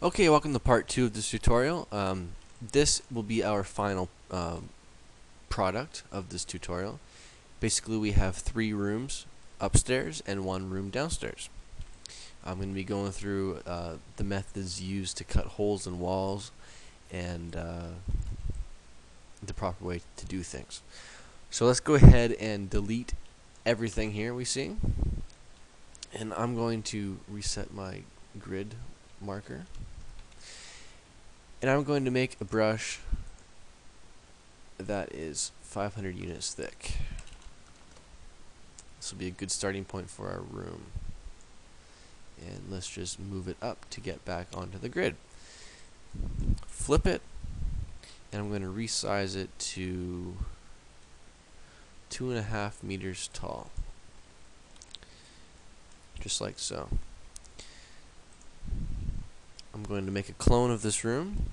Okay, welcome to part 2 of this tutorial. This will be our final product of this tutorial. Basically, we have 3 rooms upstairs and 1 room downstairs. I'm going to be going through the methods used to cut holes in walls and the proper way to do things. So let's go ahead and delete everything here we see. And I'm going to reset my grid marker. And I'm going to make a brush that is 500 units thick. This will be a good starting point for our room. And let's just move it up to get back onto the grid. Flip it, and I'm going to resize it to 2.5 meters tall. Just like so. I'm going to make a clone of this room.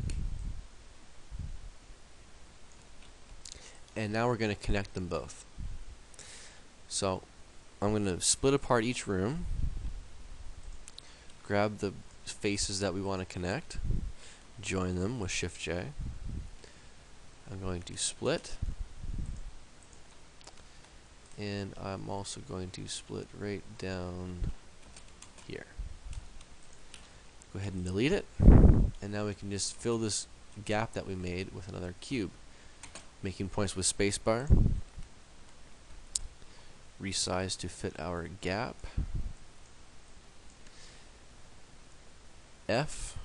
And now we're going to connect them both. So I'm going to split apart each room, grab the faces that we want to connect, join them with Shift J. I'm going to split, and I'm also going to split right down here. Go ahead and delete it, and now we can just fill this gap that we made with another cube, making points with spacebar, resize to fit our gap, F,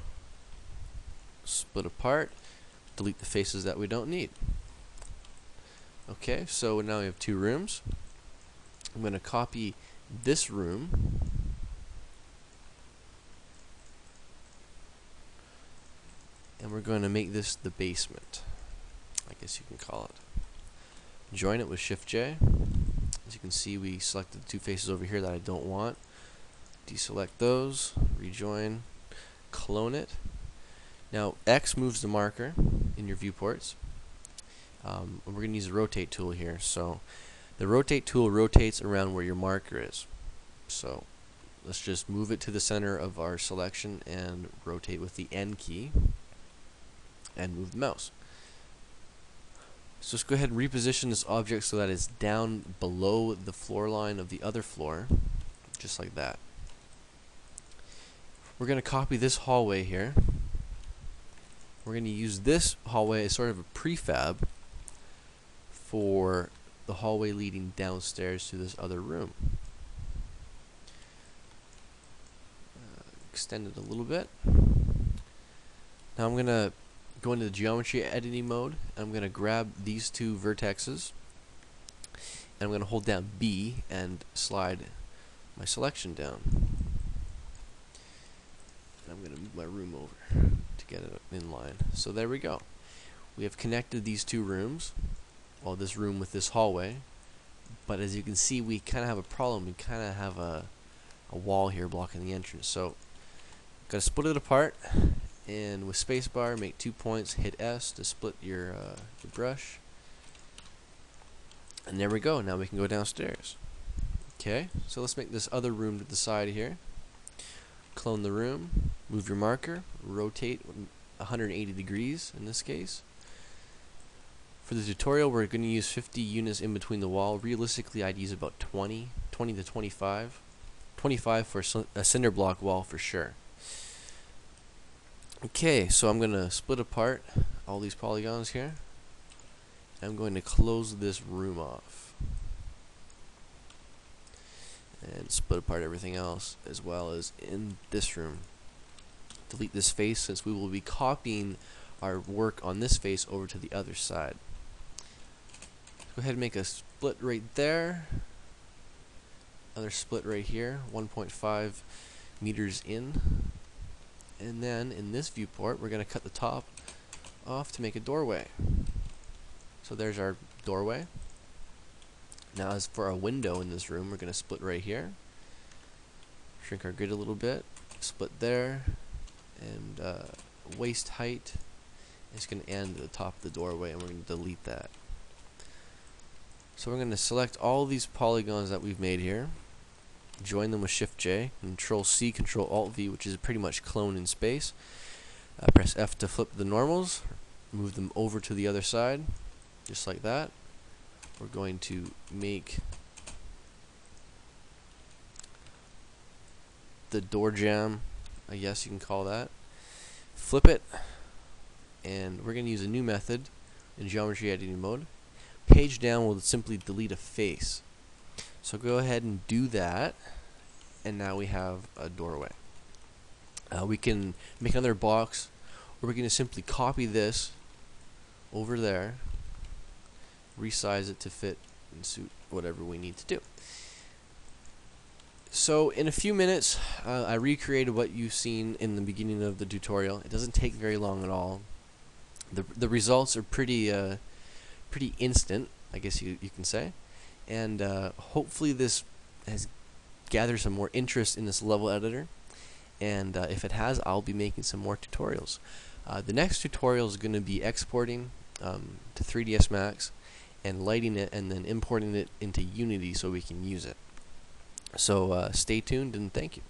split apart, delete the faces that we don't need. Okay, so now we have 2 rooms. I'm going to copy this room and we're going to make this the basement, I guess you can call it. Join it with Shift J. As you can see, we selected the 2 faces over here that I don't want. Deselect those, rejoin, clone it. Now X moves the marker in your viewports. And we're going to use the rotate tool here. So the rotate tool rotates around where your marker is. So let's just move it to the center of our selection and rotate with the N key and move the mouse. So let's go ahead and reposition this object so that it's down below the floor line of the other floor, just like that. We're going to copy this hallway here. We're going to use this hallway as sort of a prefab for the hallway leading downstairs to this other room. Extend it a little bit. Now I'm going to go into the geometry editing mode. I'm going to grab these 2 vertexes and I'm going to hold down B and slide my selection down. And I'm going to move my room over to get it in line. So there we go. We have connected these 2 rooms, well, this room with this hallway, but as you can see, we kind of have a problem. We kind of have a wall here blocking the entrance. So got to split it apart, and with spacebar make 2 points, hit S to split your brush, and there we go. Now we can go downstairs. Okay, so let's make this other room to the side here. Clone the room, move your marker, rotate 180 degrees in this case. For the tutorial, we're going to use 50 units in between the wall. Realistically, I'd use about 20 to 25. 25 for a cinder block wall for sure. Okay, so I'm going to split apart all these polygons here. I'm going to close this room off. And split apart everything else as well as in this room. Delete this face since we will be copying our work on this face over to the other side. Go ahead and make a split right there. Another split right here, 1.5 meters in. And then in this viewport, we're going to cut the top off to make a doorway. So there's our doorway. Now as for our window in this room, we're going to split right here. Shrink our grid a little bit. Split there. And waist height is going to end at the top of the doorway, and we're going to delete that. So we're going to select all these polygons that we've made here, join them with Shift J, Control C, Control Alt V, which is pretty much clone in space. Press F to flip the normals, move them over to the other side, just like that. We're going to make the door jamb, I guess you can call that. Flip it, and we're going to use a new method in geometry editing mode. Page down will simply delete a face. So go ahead and do that, and now we have a doorway. We can make another box, or we're going to simply copy this over there, resize it to fit and suit whatever we need to do. So in a few minutes, I recreated what you've seen in the beginning of the tutorial. It doesn't take very long at all. The results are pretty instant, I guess you can say, and hopefully this has gathered some more interest in this level editor. And if it has, I'll be making some more tutorials. The next tutorial is going to be exporting to 3ds Max and lighting it, and then importing it into Unity so we can use it. So stay tuned, and thank you.